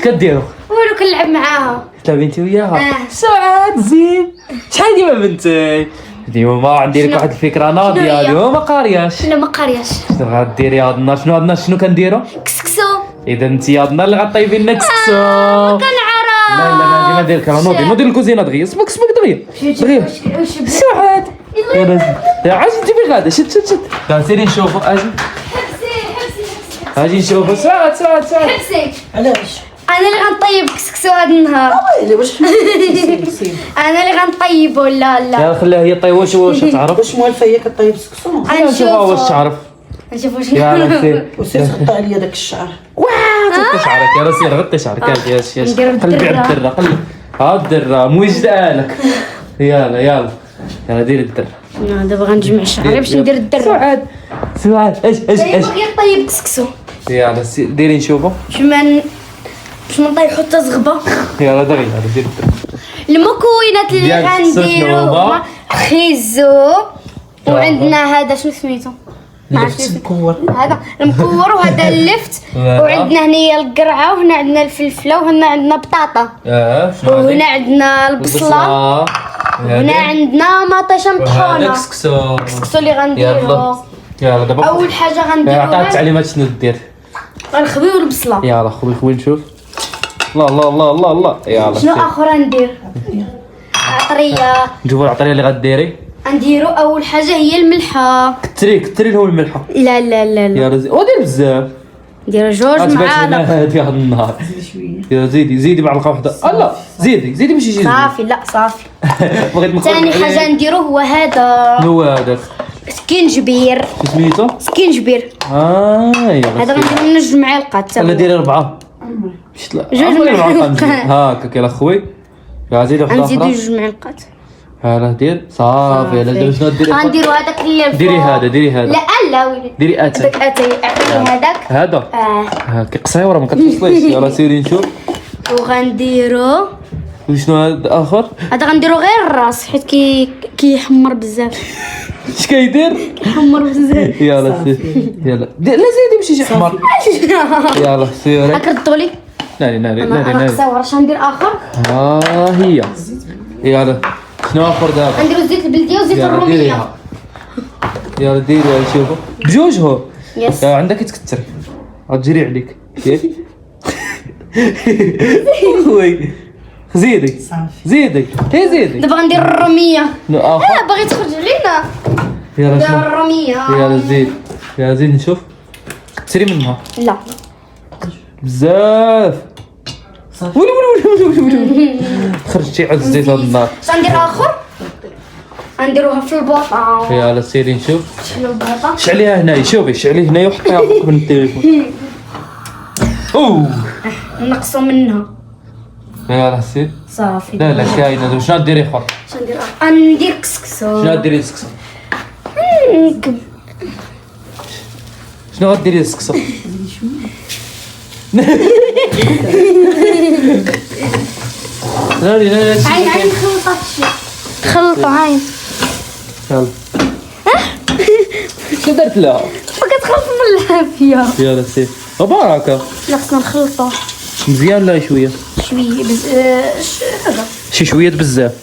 كديروا؟ ولو كنلعب معاها. تلعبي انت وياها؟ سعاد زين. شحال ديما بنتي؟ ديما ما عندي لك واحد الفكره ناضيه. ديما ما قارياش. لا ما قارياش. شنو غديري هاد النهار؟ شنو هاد النهار شنو كنديروا؟ كسكسو. اذا انت هاد النهار اللي غطيبي لنا كسكسو. كنعرف. لا ما ديما دير كرا نوضي الكوزينه دغيا. سمك دغيا. سعاد. يا عاجي جيبي الغدا. شد. لا سيري نشوفوا. اجي اجي نشوفوا. سعاد. حبسي. علاش؟ انا اللي غنطيب كسكسو هذا النهار. ويلي واش انا اللي غنطيبو. لا يا خليها هي طيب. واش تعرف؟ واش موالفه هي كطيب سكسو؟ نشوفها واش تعرف. نشوف واش يا راسي وسير تقطع عليا داك الشعر. غطي شعرك يا راسي. غطي شعرك. ياش قلبي على الدره. قلب ها الدره موجده لك. يلا ديري الدره. دابا غنجمع شعري باش ندير الدرة. سعاد اش باغي طيب كسكسو. يلا ديري نشوفوا. باش ما نطيحو حتى زغبه. يلا دغيا ديري الدره. المكونات اللي ديال الكسكسو غنديرو شنو هما؟ هما خيزو، وعندنا هذا شنو سميتو؟ لفت مكور. هذا المكور وهذا اللفت، وعندنا هنايا القرعه، وهنا عندنا الفلفله، وهنا عندنا بطاطا، شنو وهنا عندنا البصله، وهنا عندنا مطيشه مطحونه. كسكسو اللي غنديرو يلا دابا اول حاجه عطات غنديروها التعليمات شنو دير. غنخبيو البصله. يلا خوي نشوف. الله يلا شنو اخر ندير؟ عطريه. نشوفوا العطريه اللي غديري. غنديرو اول حاجه هي الملحه. كتري لهم الملحه. لا يا رزي ودير بزاف. نديرو جوج معالق. هادي هاد النهار. شويه. يا زيدي معلقه وحده. لا زيدي ماشي شي. صافي. لا صافي. بغيت نقول ثاني حاجه نديرو هو هذا هو هذاك سكينجبير. شو سميتو؟ سكينجبير. يلا هذا غنديرو منه جوج معالق. لا ديري 4. مشيت لا جوج معالق. هاكاك يلا خوي. يا زيدي وحده غنزيدو اخرى. جوج معالق. هلا دير صافي. يلا دابا شنو ديري؟ غنديرو هذاك اللي الفوق. ديري هذا لا وليدي. ديري اتاي. هذاك اتاي. اعطيني هذاك. هذا هاك قصيره ما كتوصليش. يلا سيري نشوف. وغنديرو وشنو هذا اخر؟ هذا غنديرو غير الراس حيت كيحمر بزاف. اش كيدير؟ كيحمر بزاف. يلا سير. يلا لا زيدي ماشي شي حمر. يلا سيري. هاك ردولي. ناري قصير. اش غندير اخر؟ هي. يلا شنو اخر دابا؟ غنديرو زيت البلديه وزيت الروميه. يلا ديري شوفوا بجوجهم. يس. عندك تكتري غتجري عليك. خوي زيدي. زيدي دابا غندير الروميه. اخر. باغي تخرج علينا. يلا دير شنو؟ الروميه. يلا زيد نشوف. كتري منها لا بزاف. ولي خرجتي على الزيت هاد النهار. اش غندير اخر؟ غنديروها في البوطه. يلا سيري نشوف. شنو البوطه؟ شعليها هنايا. شوفي شعلي هنايا وحطيها فوق من التليفون. نقصوا منها. يلا سير. صافي. لا كاينه. دابا شنو ديري اخر؟ اش ندير اخر؟ ندير كسكسو. شنو ديري السكسو؟ شنو غديري السكسو؟ لا عين خلطة عين. يلا شنو درت لها؟ كتخاف من العافية. يلا سير. بركة. لا خصنا نخلطو مزيان لا شويه. شوية هذا. شي شويه بزاف.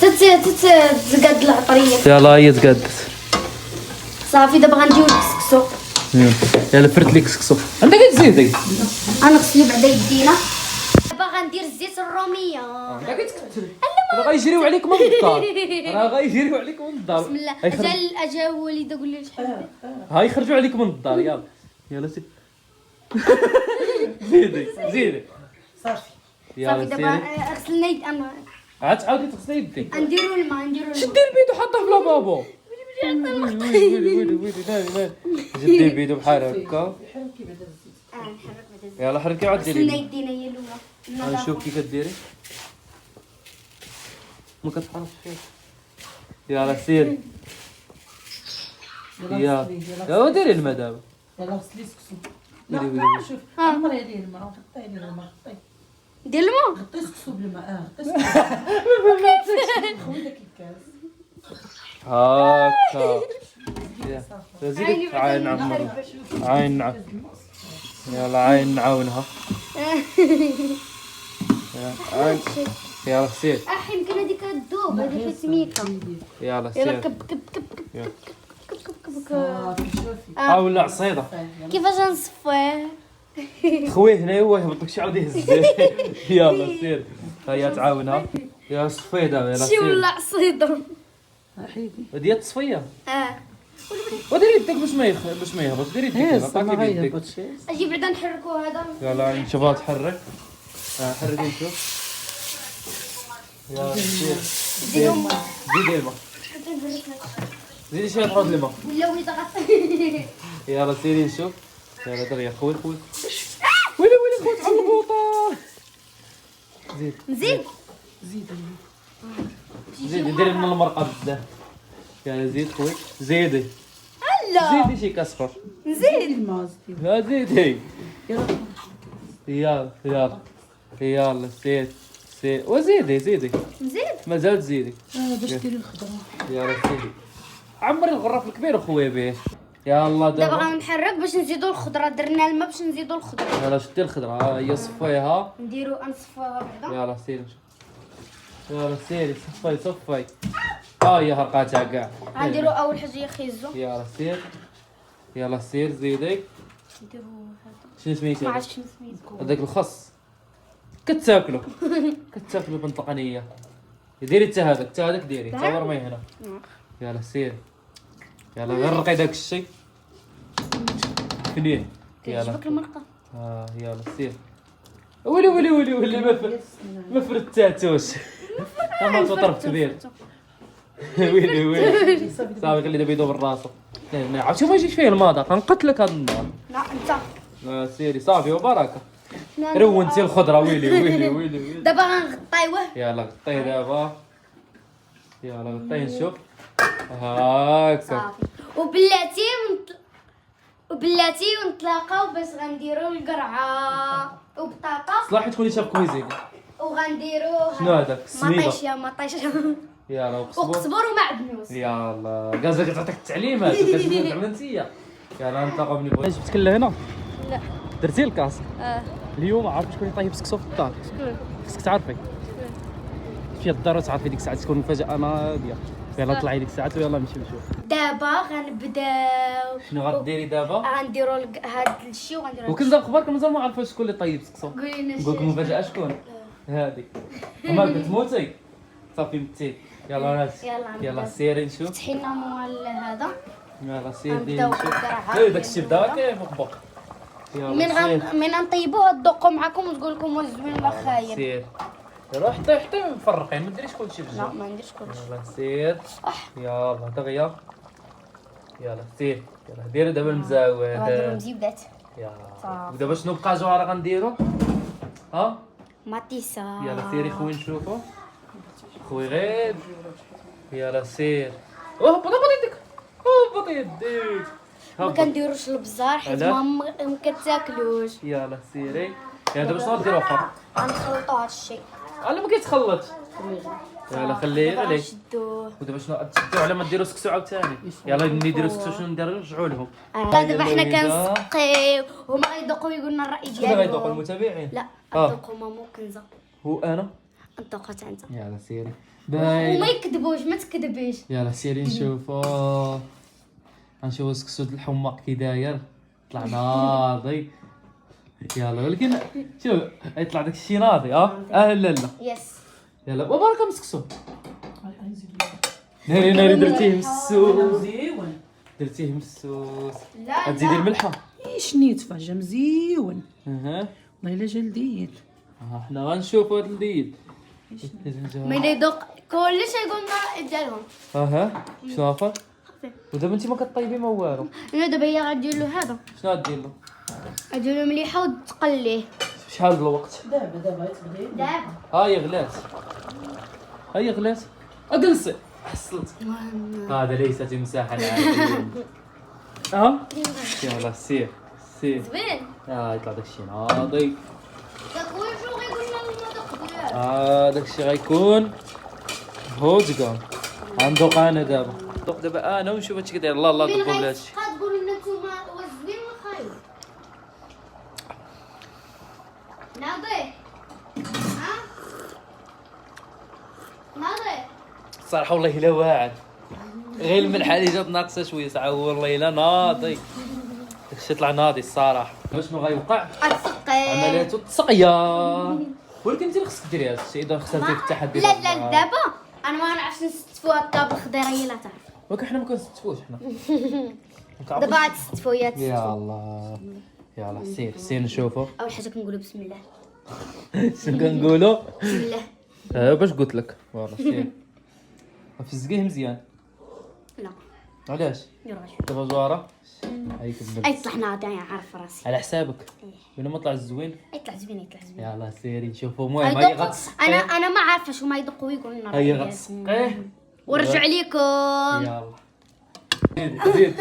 تتزقد العطرية. يلا هي تقادت. صافي دابا غنديو الكسكسو. يلا فرت لك كسكسو. عندك تزيدي. غنغسلو بعدا يدينا. دابا غندير زيت الرومية. راه غيجريو عليك من الدار. بسم الله. اجا وليد قول لي شحال. هاي خرجوا عليك من الدار. يلا سير. زيدي صافي. صافي دابا غسلنا يد انا. عاد تعاودي تغسلي يديك. نديرو الماء. شدي البيدو حطه في لابابو. ويلي جدي البيدو بحال هكا. نحرك بعدا. يلا حركي عاد غسلنا ديري. يدينا هي الاولى. نشوف كي كديري. ما كتحركش فيك. يلا سيري. يلا ديري الماء دابا. يلا غسلي سكسو. ويلي. شوف عمري هذه الماء. غطي لي الماء. دير الماء. غطي سكسو بالماء. غطي سكسو. خويا كيكاس. هاكا. زيدي عين عمر. عين. يلا عين نعاونها. عين. يلا سير. يمكن هذيك تذوب، هذيك سميكه. يلا يلا سير. كب كب كب كب يلا. كب كب كب كب. صافي شوفي. ولا عصيده. كيفاش نصفيه؟ خويه هنا هو يهبط شي عاود يهز. يلا سير. هيا تعاونها. يا صفيه دابا يلا شي سير. ولا عصيده. حيدي. ديال التصفيه. اه وديري يدك باش ما يهبط. ديري يدك هي هنا، ما عطاكي بيدك. غيهبطش. اجي بعدا نحركو هذا. يلا نشوفها تحرك. حركي نشوف. يلا سير. نديرو الماء. زيدي الماء. زيدي شويه تحط الماء. ولا وليد غطي. يلا سيري نشوف. يلا دغيا خويا ويلي خويا على البوطه. زيد نزيد. زيدي ديري من المرقه بزاف. يلا زيد خويا زيدي. لا زيدي شي كاس نزيد. الماء زيدي. لا زيدي. يلا يلا سير وزيدي نزيد. مازال تزيدي. باش ديري الخضره. يلا سيدي عمري الغرف الكبير اخويا به. يلا دابا دابا غنحرك باش نزيدو الخضره. درنا الماء باش نزيدو الخضره. يلا شدي الخضره. هي صفيها. نديرو نصفوها بعدا. يلا سيري يلا سيري صفي. هي هرقاتها كاع. غنديرو اول حاجه خيزو. يلا سير زيدي. نديرو هذا شنو سميتو؟ ما عرفتش شنو سميتو. هذاك الخص كتاكلو بالطقنيه. ديري حتى هذاك ديري تصور معايا هنا. يلا سير. يلا غرقي داك الشيء فنين. يلا كيعجبك المرقه؟ يلا سير. ولي ما فرتاتوش. ما طرف كبير. ويلي صافي خلي دابا يدوب راسو. عرفت شوف ما يجيش فيه الماء غنقتلك هذا النهار. لا انت. سيري صافي وبركه. رونتي الخضره. ويلي دابا غنغطيوه. يلا غطيه دابا. يلا غطيه نشوف. هاكا صافي. وبلاتي ونتلاقاو باش غنديرو القرعه وبطاطا. صلاح تكوني شاف كويزين. وغنديرو شنو هذاك السميده؟ مطيشه. يلا وقزبر ومعدنوس. يلا قازك تعطيك التعليمات وكتبين زعما انت. يلا نتلاقاو من بعد. جبتك لهنا. لا درتي الكاس. اليوم عرفت شكون يطيب سكسو في الدار. شكون؟ خصك تعرفي في الدار وتعرفي ديك الساعه تكون مفاجاه ناضيه. يلا طلعي ديك الساعه ويلا نمشيو نشوف. دابا غنبداو. شنو غديري دابا؟ غنديرو هاد الشيء وغنديرو وكنت اخبارك مازال ما عرفاش شكون اللي طيب سكسو. قولي لنا نقول لكم مفاجاه شكون هذيك. وما كتموتي صافي متي. يلا ناس يلا سيري نشوف. فتحي لنا موال هذا. يلا سيري غنبداو نشوف. بالقرعه. داك الشيء بدا كيف مطبق. من غنطيبوه تذوقوا معكم وتقول لكم واش زوين ولا خايب. سير يلا حتى مفرقين ما ديريش كلشي لا بجوج. ما نديرش كلشي. يلا سير. يلا دغيا. يلا سير. يلا ديري دابا المزاول. غنديرو مزيبدات. يلا ودابا شنو بقى جوهر غنديرو؟ ماتيسا. يلا سيري خويا نشوفو. خويا غير. يلا سير. هبط يدك. هبط يديك. ما كنديروش البزار حيت ما كتاكلوش. يلا سيري. يلا دابا شنو غديرو اخر؟ غنخلطو هاد الشيء. لا ما كيتخلطش. يلا خليه غلي. نشدوه. ودابا شنو تشدو على ما ديرو سكسو عاوتاني. يلا ملي يديرو سكسو شنو نديرو نرجعو لهم. دابا حنا كنسقيو هما غيذوقوا يقولنا الراي شنو ديالهم. غيذوقوا المتابعين؟ لا نذوقوا مامو كنزه. هو انا. نذوقها حتى انت. يلا سيري. وما يكذبوش ما تكذبيش. يلا سيري نشوفو. غنشوفو سكسو د الحماق كي داير. طلع ناضي. يلا ولكن شوف يطلع داك الشيء ناضي. لا يس. يلا وبارك مسكسو. ناري درتيه مسوس. مزيون. درتيه مسوس. لا تزيدي الملحه. شنيت فجا مزيون. والله الا جا لذيذ. حنا غنشوفوا هاد الديد. ملي يذوق كلشي يقولنا ديالهم. شنو اخر؟ ودابا انت ما كطيبي ما والو. انا دابا هي غدير له هذا. شنو غدير له؟ غدير له مليحه وتقليه. شحال الوقت؟ دابا تبدي. دابا هاي غلات اجلسي حصلت. هذا ليست مساحه عاديه. يلا سير زوين. يطلع داكشي ناضي. داك هو شنو غيقول لنا داك الشيء غيكون هوزكا. غندوق انا دابا. دوق دابا انا ونشوف هادشي كداير. الله ضبوا بهادشي. تقولوا لنا نتوما واش زوين ولا خايب. ناضي. الصراحه والله الا واعر، غير الملح اللي جات ناقصه شويه ساعه، والله الا ناضي داكشي طلع ناضي الصراحه. شنو غيوقع؟ السقي. عملياته التسقيه، ولكن انت اللي خصك ديري هذا الشيء اذا خسرتي في التحدي. لا دابا انا ما نعرفش نستفوا الطبخ دايره هي لا تعرف. ولكن حنا ما كنستفوش حنا. دابا غاد تستفوا يا يا الله يلا سير نشوفوا. اول حاجه كنقولوا بسم الله. شنو كنقولوا؟ بسم الله. باش قلت لك والله سير فزقيه مزيان. لا علاش؟ يروح. دابا زواره هايك البنت اي طلع ناضي انا عارف راسي. على حسابك. وين ما طلع الزوين. يطلع زوين يطلع زوين. يلا سيري نشوفوا. المهم هي يدقوا. غتسقيه. انا ما عارفه شو ما يدقوا يقولوا لنا هي رأيكم. غتسقيه. ورجع عليكم. يلا زيد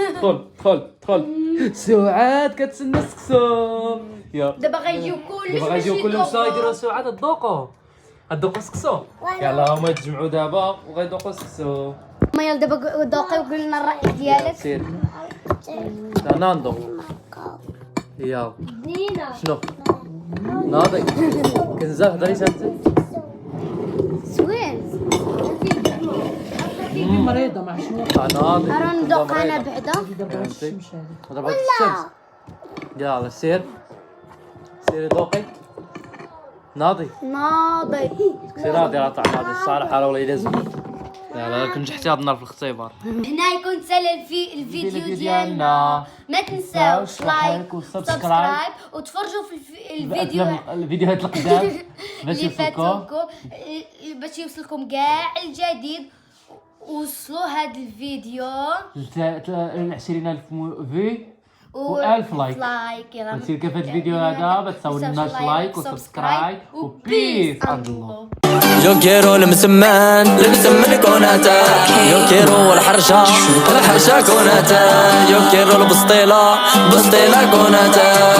دخل سعاد كتسنى السكسو. يلا دابا غيجيو كلش دابا غيجيو كلهم شنو يديروا سعاد الذوقوا السكسو. يلا هما يتجمعوا دابا وغيذوقوا السكسو. ما يلا دابا ذوقي وقول لنا الراي ديالك. سير انا ندوق. يلا شنو ناضي كنزه هضري انت. زوين. مريضه مع شنو؟ ناضي راه ندوق انا بعدا. فهمتي ضربت الشمس. يلا سير ذوقي ناضي. سير ناضي راه طعم ناضي الصراحه راه والله لازم. يلا كنجحتي هاد النهار في الاختبار. هنا يكون سال الفيديو ديالنا. ما تنساوش لايك وسبسكرايب وتفرجوا في الفيديوهات القدام باش اللي يوصلكم. فاتوكم باش يوصلكم كاع الجديد. وصلوا هذا الفيديو 20,000 في و1000 لايك. يلا وتصير كيف الفيديو هذا ما تساوناش لايك وسبسكرايب وبيس الله. Yo quiero المسمان كوناتا. Yo quiero الحرشة كوناتا. Yo quiero البسطيلة كوناتا.